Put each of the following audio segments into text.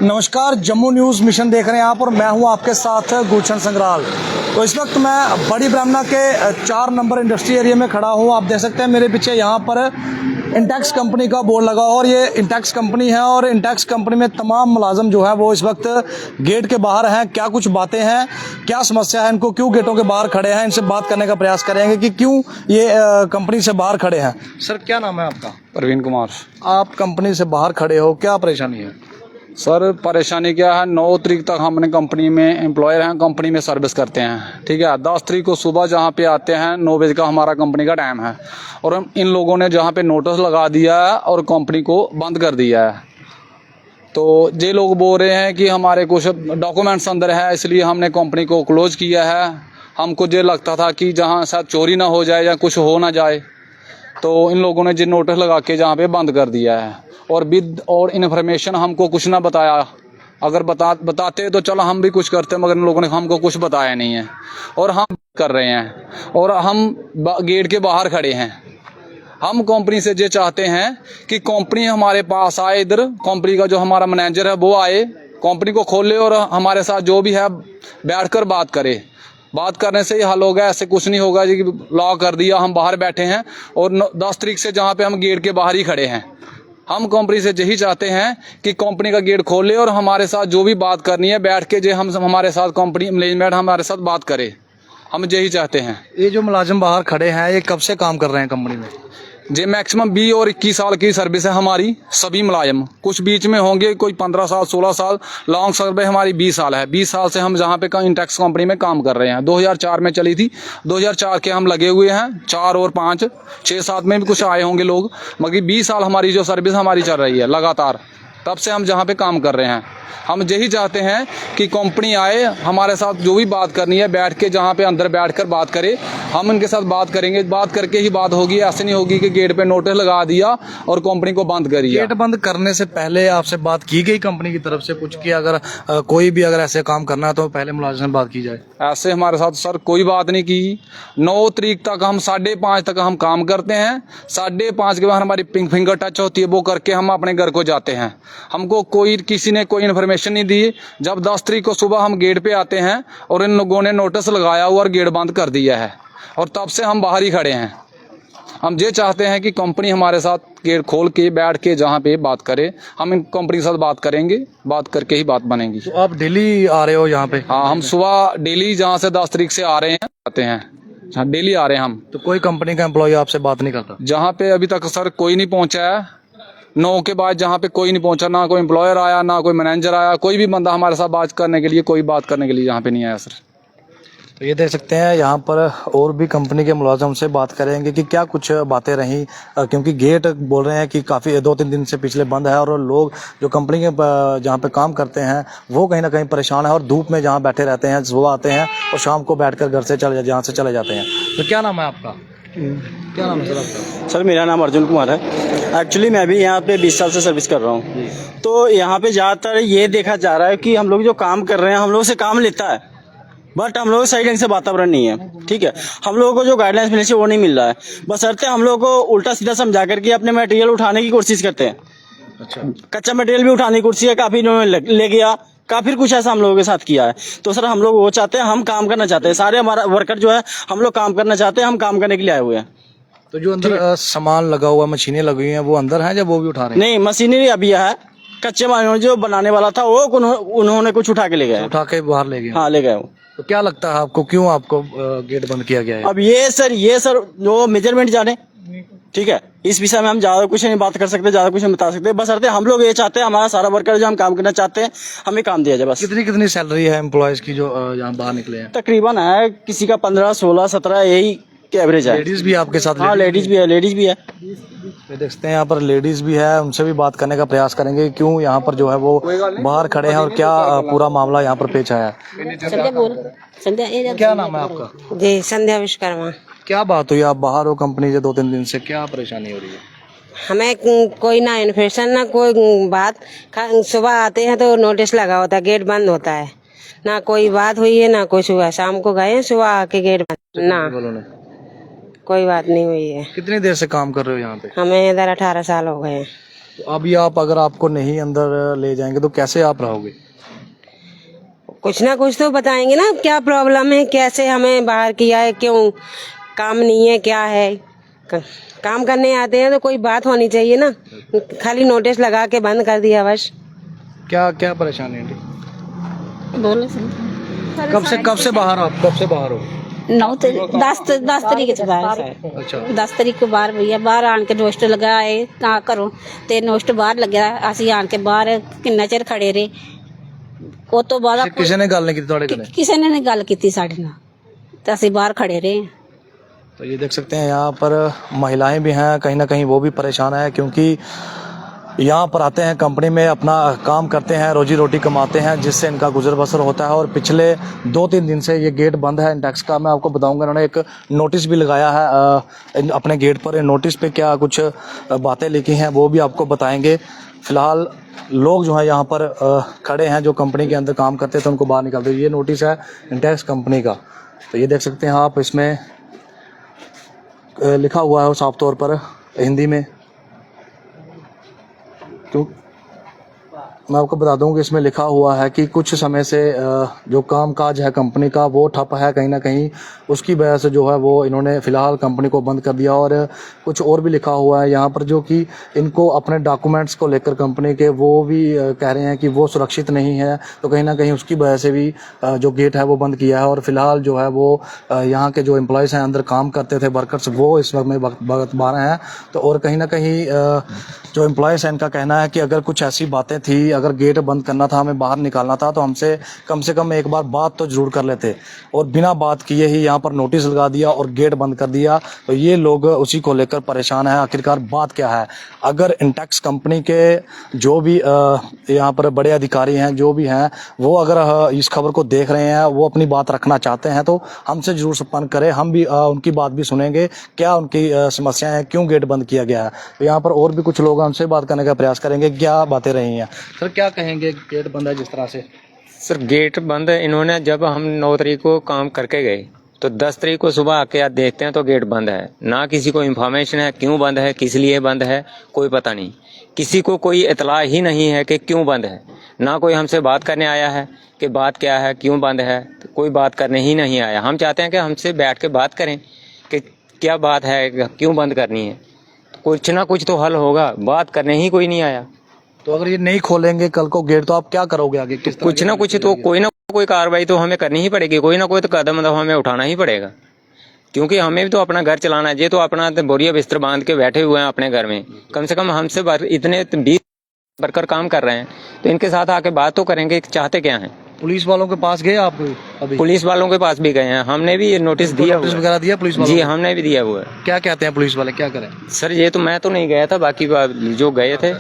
नमस्कार, Jammu news mission देख रहे हैं आप और मैं हूं आपके साथ गुलशन संग्राल। तो इस वक्त मैं बड़ी ब्राह्मणा के 4 नंबर इंडस्ट्री एरिया में खड़ा हूं। आप देख सकते हैं मेरे पीछे यहां पर इंटेक्स कंपनी का बोर्ड लगा और ये इंटेक्स कंपनी है और इंटेक्स कंपनी में तमाम मुलाजम जो है वो इस वक्त गेट के बाहर हैं। क्या कुछ बातें हैं, क्या समस्या है, इनको क्यों गेटों के बाहर खड़े हैं, इनसे बात करने का प्रयास करेंगे कि क्यों ये कंपनी से बाहर खड़े हैं। सर, क्या नाम है आपका? प्रवीण कुमार। आप कंपनी से बाहर खड़े हो, क्या परेशानी है? सर, परेशानी क्या है, 9 तारीख तक हम अपने कंपनी में एम्प्लॉयर हैं, कंपनी में सर्विस करते हैं। ठीक है, 10 तारीख को सुबह जहाँ पे आते हैं 9 बजे का हमारा कंपनी का टाइम है और हम इन लोगों ने जहाँ पे नोटिस लगा दिया है और कंपनी को बंद कर दिया है। तो ये लोग बोल रहे हैं कि हमारे कुछ डॉक्यूमेंट्स अंदर है, इसलिए हमने कंपनी को क्लोज किया है। हमको ये लगता था कि जहाँ शायद चोरी ना हो जाए या कुछ हो ना जाए, तो इन लोगों ने जो नोटिस लगा के जहाँ पे बंद कर दिया है और विद और इन्फॉर्मेशन हमको कुछ ना बताया। अगर बताते तो चलो हम भी कुछ करते, मगर इन लोगों ने हमको कुछ बताया नहीं है और हम कर रहे हैं और हम गेट के बाहर खड़े हैं। हम कंपनी से ये चाहते हैं कि कंपनी हमारे पास आए, इधर कंपनी का जो हमारा मैनेजर है वो आए, कंपनी को खोले और हमारे साथ जो भी है बैठकर बात करे। बात करने से ही हल होगा, ऐसे कुछ नहीं होगा जी लॉक कर दिया हम बाहर बैठे हैं और 10 तारीख से जहाँ पे हम गेट के बाहर ही खड़े हैं। हम कंपनी से यही चाहते हैं कि कंपनी का गेट खोले और हमारे साथ जो भी बात करनी है बैठ के जो हम हमारे साथ कंपनी मैनेजमेंट हमारे साथ बात करे, हम यही चाहते हैं। ये जो मुलाजिम बाहर खड़े हैं ये कब से काम कर रहे हैं कंपनी में? जे मैक्सिमम 20 और 21 साल की सर्विस है हमारी, सभी मुलाजिम। कुछ बीच में होंगे कोई 15 साल 16 साल, लॉन्ग सर्विस हमारी 20 साल है। 20 साल से हम जहाँ पे इंटेक्स कंपनी में काम कर रहे हैं। 2004 में चली थी, 2004 के हम लगे हुए हैं। 4 और 5 6 7 में भी कुछ आए होंगे लोग, मगर 20 साल हमारी जो सर्विस हमारी चल रही है लगातार, तब से हम जहाँ पे काम कर रहे हैं। हम यही चाहते हैं कि कंपनी आए, हमारे साथ जो भी बात करनी है बैठ के जहाँ पे अंदर बैठकर बात करे, हम इनके साथ बात करेंगे। बात करके ही बात होगी, ऐसे नहीं होगी कि गेट पे नोटिस लगा दिया और कंपनी को बंद करिए। गेट बंद करने से पहले आपसे बात की गई कंपनी की तरफ से कुछ कि अगर कोई भी अगर ऐसे काम करना है तो पहले मुलाजिम से बात की जाए? ऐसे हमारे साथ सर कोई बात नहीं की। 9 तारीख तक हम 5:30 तक हम काम करते हैं। 5:30 के बाद हमारी फिंगर टच होती है, वो करके हम अपने घर को जाते हैं। हमको कोई किसी ने कोई इन्फॉर्मेशन नहीं दी। जब 10 तारीख को सुबह हम गेट पे आते हैं और इन लोगों ने नोटिस लगाया हुआ और गेट बंद कर दिया है और तब से हम बाहर ही खड़े हैं। हम ये चाहते हैं कि कंपनी हमारे साथ गेट खोल के बैठ के जहाँ पे बात करे, हम इन कंपनी के साथ बात करेंगे, बात करके ही बात बनेगी। तो आप डेली आ रहे हो यहाँ पे? हाँ, हम सुबह डेली जहाँ से 10 तारीख से आ रहे हैं आते हैं, हाँ डेली आ रहे हैं हम। तो कोई कंपनी का एम्प्लॉय आपसे बात नहीं करता? जहाँ पे अभी तक सर कोई नहीं पहुँचा है। 9 के बाद जहाँ पे कोई नहीं पहुँचा, ना कोई एम्प्लॉयर आया, ना कोई मैनेजर आया, कोई भी बंदा हमारे साथ बात करने के लिए, कोई बात करने के लिए यहाँ पे नहीं आया सर। तो ये देख सकते हैं यहाँ पर और भी कंपनी के मुलाजिम से बात करेंगे कि क्या कुछ बातें रहीं, क्योंकि गेट बोल रहे हैं कि काफ़ी 2-3 दिन से पिछले बंद है और लोग जो कंपनी के जहाँ पे काम करते हैं वो कहीं ना कहीं परेशान है और धूप में जहाँ बैठे रहते हैं, सुबह आते हैं और शाम को बैठकर घर से जहाँ से चले जाते हैं। तो क्या नाम है आपका? क्या नाम है सर आपका? सर, मेरा नाम अर्जुन कुमार है। एक्चुअली मैं भी यहाँ पे 20 साल से सर्विस कर रहा हूँ। तो यहाँ पे ज़्यादातर ये देखा जा रहा है कि हम लोग जो काम कर रहे हैं, हम लोग से काम लेता है, बट हम लोग सही ढंग से वातावरण नहीं है। ठीक है, हम लोगों को जो गाइडलाइंस मिलनी चाहिए वो नहीं मिल रहा है। बशर्ते हम लोग को उल्टा सीधा समझा करके अपने मटेरियल उठाने की कोशिश करते हैं। अच्छा, कच्चा मटेरियल भी उठाने की कोशिश है, काफ़ी इन्होंने ले गया, काफी कुछ ऐसा हम लोगों के साथ किया है। तो सर हम लोग वो चाहते हैं, हम काम करना चाहते हैं, सारे हमारा वर्कर जो है हम लोग काम करना चाहते हैं, हम काम करने के लिए आए हुए हैं। तो जो अंदर सामान लगा हुआ, मशीनें लगी हुई हैं, वो अंदर हैं या वो भी उठा रहे हैं? नहीं, मशीनरी अभी है, कच्चे माल जो बनाने वाला था वो उन्होंने कुछ उठा के ले गए, उठा के बाहर ले गए? हाँ, ले गए वो। तो क्या लगता है आपको, क्यों आपको गेट बंद किया गया है? अब ये सर जो मेजरमेंट जाने, ठीक है, इस विषय में हम ज्यादा कुछ नहीं बात कर सकते, ज्यादा कुछ नहीं बता सकते। बस अर्थ हम लोग ये चाहते हैं, हमारा सारा वर्कर जो हम काम करना चाहते हैं हमें काम दिया जाए बस। कितनी सैलरी है एम्प्लॉयज की जो यहाँ बाहर निकले हैं? तकरीबन है किसी का 15, 16, 17 यही एवरेज है। लेडीज भी आपके साथ? हाँ, लेडीज भी है। ये देखते हैं यहाँ पर लेडीज भी है, उनसे भी बात करने का प्रयास करेंगे क्यों यहाँ पर जो है वो बाहर खड़े हैं और क्या पूरा मामला यहाँ पर पेश आया है। संध्या, क्या नाम है आपका? जी, संध्या विश्वकर्मा। क्या बात हुई, आप बाहर हो कंपनी से 2-3 दिन से, क्या परेशानी हो रही है? हमें कोई ना इन्फॉर्मेशन ना कोई बात, सुबह आते हैं तो नोटिस लगा होता है, गेट बंद होता है, ना कोई बात हुई है ना कोई। सुबह शाम को गए, सुबह आके गेट बंद, ना कोई बात नहीं हुई है। कितनी देर से काम कर रहे हो यहाँ पे? हमें इधर 18 साल हो गए हैं। तो अभी आप अगर आपको नहीं अंदर ले जाएंगे तो कैसे आप रहोगे? कुछ ना कुछ तो बताएंगे ना, क्या प्रॉब्लम है, कैसे हमें बाहर किया है, क्यों काम नहीं है, क्या है। काम करने आते हैं तो कोई बात होनी चाहिए ना, खाली नोटिस लगा के बंद कर दिया बस। क्या क्या परेशानी है? बोलो कब से बाहर आप कब से बाहर हो? 10 ਤਰੀਕ ਚ ਬਾਹਰ ਹੈ। अच्छा 10 ਤਰੀਕ ਤੋਂ ਬਾਹਰ ਭਈਆ ਬਾਹਰ ਆਣ ਕੇ ਨੋਸਟ ਲਗਾਏ ਤਾਂ ਘਰੋਂ ਤੇ ਨੋਸਟ ਬਾਹਰ ਲੱਗਿਆ। ਅਸੀਂ ਆਣ ਕੇ ਬਾਹਰ ਕਿੰਨਾ ਚਿਰ ਖੜੇ ਰਹੇ। ਉਹ ਤੋਂ ਬਾਅਦ किसी ने गल नहीं की थोड़े कने? ਕਿਸੇ ਨੇ ਨਹੀਂ ਗੱਲ ਕੀਤੀ ਸਾਡੇ ਨਾਲ ਤੇ ਅਸੀਂ ਬਾਹਰ ਖੜੇ ਰਹੇ। तो ये देख सकते हैं यहाँ पर महिलाएं भी हैं, कहीं ना कहीं वो भी परेशान है, क्योंकि यहाँ पर आते हैं कंपनी में अपना काम करते हैं, रोजी रोटी कमाते हैं, जिससे इनका गुजर बसर होता है। और पिछले 2-3 दिन से ये गेट बंद है इंटेक्स का। मैं आपको बताऊंगा, इन्होंने एक नोटिस भी लगाया है अपने गेट पर। नोटिस पे क्या कुछ बातें लिखी हैं वो भी आपको बताएंगे। फिलहाल लोग जो है यहाँ पर खड़े हैं, जो कंपनी के अंदर काम करते थे उनको बाहर निकालते। ये नोटिस है इंटेक्स कंपनी का, तो ये देख सकते हैं आप, इसमें लिखा हुआ है साफ तौर पर हिंदी में। तो मैं आपको बता दूं कि इसमें लिखा हुआ है कि कुछ समय से जो कामकाज है कंपनी का वो ठप है, कहीं ना कहीं उसकी वजह से जो है वो इन्होंने फ़िलहाल कंपनी को बंद कर दिया। और कुछ और भी लिखा हुआ है यहाँ पर, जो कि इनको अपने डॉक्यूमेंट्स को लेकर कंपनी के वो भी कह रहे हैं कि वो सुरक्षित नहीं है, तो कहीं ना कहीं उसकी वजह से भी जो गेट है वो बंद किया है। और फिलहाल जो है वो यहाँ के जो एम्प्लॉयज़ हैं, अंदर काम करते थे वर्कर्स, वो इस वक्त में बाहर हैं। तो और कहीं ना कहीं जो एम्प्लॉयज़ हैं इनका कहना है कि अगर कुछ ऐसी बातें थी, अगर गेट बंद करना था, हमें बाहर निकालना था, तो हमसे कम से कम एक बार बात तो जरूर कर लेते। और बिना बात किए ही यहाँ पर नोटिस लगा दिया और गेट बंद कर दिया। तो ये लोग उसी को लेकर परेशान हैं। आखिरकार बात क्या है? अगर इंटेक्स कंपनी के जो भी यहाँ पर बड़े अधिकारी हैं, जो भी हैं, वो अगर इस खबर को देख रहे हैं, वो अपनी बात रखना चाहते हैं, तो हमसे जरूर संपर्क करें। हम भी उनकी बात भी सुनेंगे, क्या उनकी समस्याएं हैं, क्यों गेट बंद किया गया है। तो यहाँ पर और भी कुछ लोग हमसे बात करने का प्रयास करेंगे, क्या बातें रही हैं। सर क्या कहेंगे, गेट बंद है जिस तरह से? सर गेट बंद इन्होंने, जब हम 9 तारीख को काम करके गए तो 10 तारीख को सुबह आके आप देखते हैं तो गेट बंद है। ना किसी को इन्फॉर्मेशन है क्यों बंद है, किस लिए बंद है, कोई पता नहीं। किसी को कोई इतला ही नहीं है कि क्यों बंद है। ना कोई हमसे बात करने आया है कि बात क्या है, क्यों बंद है, तो कोई बात करने ही नहीं आया। हम चाहते हैं कि हमसे बैठ के बात करें कि क्या बात है, क्यों बंद करनी है, कुछ ना कुछ तो हल होगा। बात करने ही कोई नहीं आया। तो अगर ये नहीं खोलेंगे कल को गेट, तो आप क्या करोगे आगे? किस तरह कुछ ना कुछ तो कोई ना कोई कार्रवाई तो हमें करनी ही पड़ेगी, कोई ना कोई तो कदम मतलब हमें उठाना ही पड़ेगा, क्योंकि हमें भी तो अपना घर चलाना है। ये तो अपना बोरिया बिस्तर बांध के बैठे हुए हैं अपने घर में, कम से कम हमसे इतने 20 वर्कर काम कर रहे हैं, तो इनके साथ आके बात तो करेंगे, चाहते क्या हैं। पुलिस वालों के पास गए आप अभी? पुलिस वालों के पास भी गए हैं, हमने भी नोटिस दिया हुआ है। वगैरह दिया पुलिस वालों जी को? हमने भी दिया हुआ है। क्या कहते हैं पुलिस वाले, क्या करें? सर ये तो मैं तो नहीं गया था, बाकी जो गए थे।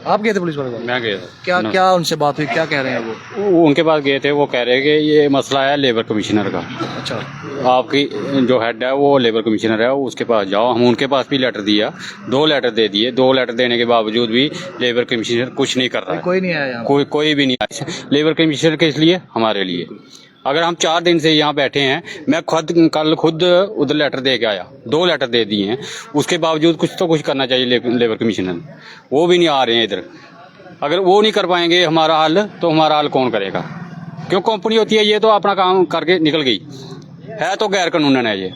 आप गए थे पुलिस वाले? मैं गया था। क्या क्या उनसे बात हुई, क्या कह रहे हैं वो? उनके पास गए थे, वो कह रहे हैं कि ये मसला है लेबर कमिश्नर का। अच्छा, आपकी जो हेड है वो लेबर कमिश्नर है, उसके पास जाओ। हम उनके पास भी लेटर दिया, 2 लेटर दे दिए। 2 लेटर देने के बावजूद भी लेबर कमिश्नर कुछ नहीं कर रहा है। कोई नहीं आया यहाँ? कोई भी नहीं आया। लेबर कमिश्नर किस लिए? हमारे लिए। अगर हम 4 दिन से यहाँ बैठे हैं, मैं कल खुद उधर लेटर दे के आया, 2 लेटर दे दिए हैं, उसके बावजूद कुछ तो कुछ करना चाहिए लेबर कमिश्नर। वो भी नहीं आ रहे हैं इधर। अगर वो नहीं कर पाएंगे हमारा हल, तो हमारा हल कौन करेगा? क्यों कंपनी होती है, ये तो अपना काम करके निकल गई है, तो गैर कानूनन है ये।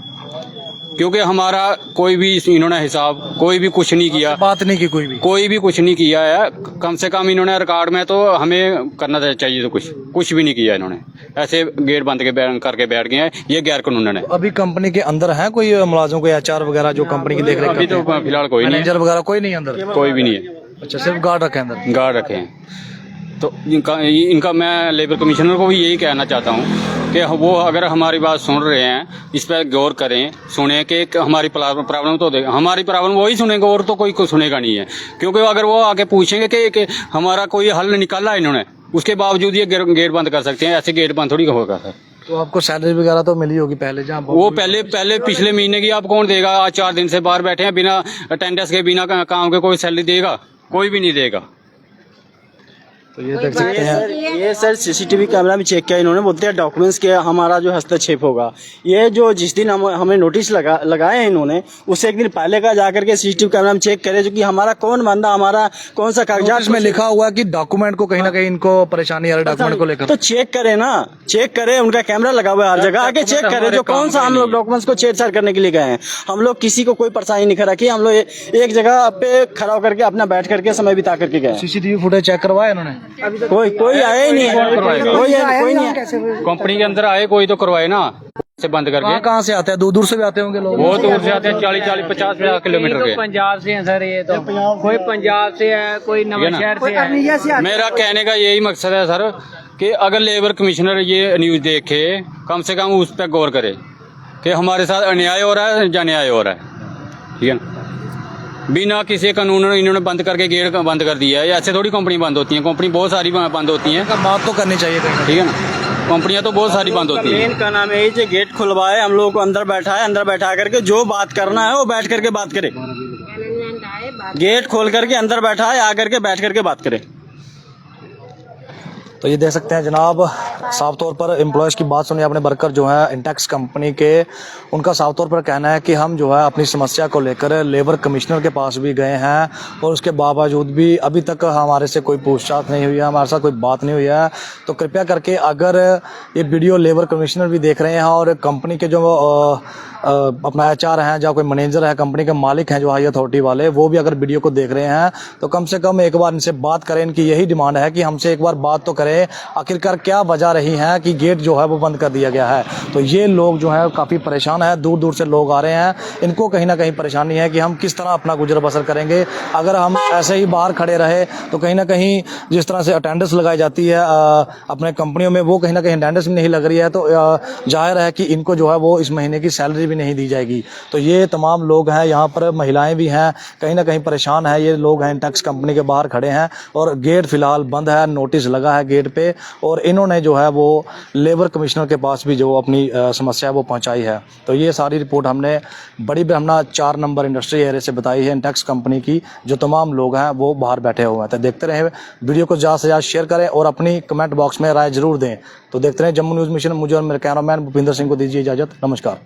क्योंकि हमारा कोई भी इन्होंने हिसाब कोई भी कुछ नहीं किया, बात नहीं की, कोई भी कुछ नहीं किया है। कम से कम इन्होंने रिकॉर्ड में तो हमें करना चाहिए, तो कुछ भी नहीं किया इन्होंने। ऐसे गेट बंद करके बैठ गए हैं, ये गैर कानूनन है। अभी कंपनी के अंदर है कोई मुलाजिम, कोई HR वगैरह जो कंपनी की देख रेख अभी तो फिलहाल कोई नहीं है, मैनेजर वगैरह कोई नहीं अंदर? कोई भी नहीं है। अच्छा, सिर्फ गार्ड रखे अंदर? गार्ड रखे हैं। तो इनका मैं लेबर कमिश्नर को भी यही कहना चाहता हूँ कि वो अगर हमारी बात सुन रहे हैं, इस पर गौर करें, सुने कि हमारी प्रॉब्लम तो हमारी प्रॉब्लम वही सुनेंगे, और तो कोई सुनेगा नहीं है। क्योंकि अगर वो आके पूछेंगे कि हमारा कोई हल निकाला इन्होंने, उसके बावजूद ये गेट बंद कर सकते हैं। ऐसे गेट बंद थोड़ी होगा सर। तो आपको सैलरी वगैरह तो मिली होगी पहले? जहाँ वो पहले पिछले महीने की आप कौन देगा? आज 4 दिन से बाहर बैठे हैं, बिना अटेंडेंस के, बिना काम के कोई सैलरी देगा? कोई भी नहीं देगा। तो ये देख सकते हैं। ये सर सीसीटीवी कैमरा भी चेक किया इन्होंने, बोलते हैं डॉक्यूमेंट्स के हमारा जो हस्तक्षेप होगा। ये जो जिस दिन हमें नोटिस लगाए हैं इन्होंने, उससे एक दिन पहले का जाकर के सीसीटीवी कैमरा में चेक करे जो कि हमारा कौन बंदा, हमारा कौन सा कागजात में लिखा हुआ है कि डॉक्यूमेंट को कहीं ना कहीं इनको परेशानी आ रही है डॉक्यूमेंट को लेकर। तो चेक करे ना, चेक करे, उनका कैमरा लगा हुआ है हर जगह, आके चेक करे जो कौन सा हम लोग डॉक्यूमेंट्स को छेड़छाड़ करने के लिए गए हैं। हम लोग किसी को कोई परेशानी नहीं रखी, हम लोग एक जगह पे खड़ा होकर के अपना बैठ करके समय बिता करके गए। सीसीटीवी फुटेज चेक करवाया इन्होंने? कोई आया ही नहीं है, कोई नहीं। कंपनी के अंदर आए कोई तो करवाए ना, से बंद करके। कहाँ से आते हैं? दूर दूर से भी आते होंगे लोग? बहुत दूर से आते हैं, 40-50 किलोमीटर के। पंजाब से हैं सर, ये तो कोई पंजाब से है, कोई नवांशहर से है। मेरा कहने का यही मकसद है सर कि अगर लेबर कमिश्नर ये न्यूज देखे, कम से कम उस पर गौर करे कि हमारे साथ अन्याय हो रहा है या न्याय हो रहा है। ठीक है ना, बिना किसी कानून इन्होंने बंद करके गेट बंद कर दिया है। ऐसे थोड़ी कंपनी बंद होती है, कंपनी बहुत सारी बंद होती है। बात तो करनी चाहिए कहीं। ठीक है ना, कंपनियां तो बहुत सारी बंद होती है। मेन का नाम है जो गेट खुलवाए, हम लोग को अंदर बैठाए, अंदर बैठा करके जो बात करना है वो बैठ करके बात करे। गेट खोल करके अंदर बैठाए, आकर के बैठ करके बात करे। तो ये देख सकते हैं जनाब, साफ तौर पर एम्प्लॉयज़ की बात सुनिए। अपने वर्कर जो है इंटेक्स कंपनी के, उनका साफ तौर पर कहना है कि हम जो है अपनी समस्या को लेकर लेबर कमिश्नर के पास भी गए हैं और उसके बावजूद भी अभी तक हमारे से कोई पूछताछ नहीं हुई है, हमारे साथ कोई बात नहीं हुई है। तो कृपया करके अगर ये वीडियो लेबर कमिश्नर भी देख रहे हैं और कंपनी के जो अपना HR हैं, या कोई मैनेजर है, कंपनी के मालिक हैं जो हाई अथॉरिटी वाले, वो भी अगर वीडियो को देख रहे हैं तो कम से कम एक बार इनसे बात करें। इनकी यही डिमांड है कि हमसे एक बार बात तो करें, आखिरकार क्या वजह रही है कि गेट जो है वो बंद कर दिया गया है। तो ये लोग जो है काफ़ी परेशान है, दूर दूर से लोग आ रहे हैं। इनको कहीं ना कहीं परेशानी है कि हम किस तरह अपना गुजर बसर करेंगे। अगर हम ऐसे ही बाहर खड़े रहे तो कहीं ना कहीं जिस तरह से अटेंडेंस लगाई जाती है अपने कंपनियों में, वो कहीं ना कहीं अटेंडेंस भी नहीं लग रही है। तो जाहिर है कि इनको जो है वो इस महीने की सैलरी नहीं दी जाएगी। तो ये तमाम लोग हैं, यहाँ पर महिलाएं भी हैं, कहीं ना कहीं परेशान है। ये लोग हैं इंटेक्स कंपनी के बाहर खड़े हैं और गेट फिलहाल बंद है, नोटिस लगा है गेट पे, और इन्होंने जो है वो लेबर कमिश्नर के पास भी जो अपनी समस्या है वो पहुंचाई है। तो ये सारी रिपोर्ट हमने बड़ी ब्राह्मणा 4 नंबर इंडस्ट्री एरिया से बताई है। इंटेक्स कंपनी की जो तमाम लोग हैं वो बाहर बैठे हुए हैं। तो देखते रहे, वीडियो को ज़्यादा से ज़्यादा शेयर करें और अपनी कमेंट बॉक्स में राय जरूर दें। तो देखते रहे जम्मू न्यूज़ मिशन। मुझे और मेरे कैमरामैन भूपिंदर सिंह को दीजिए इजाज़त। नमस्कार।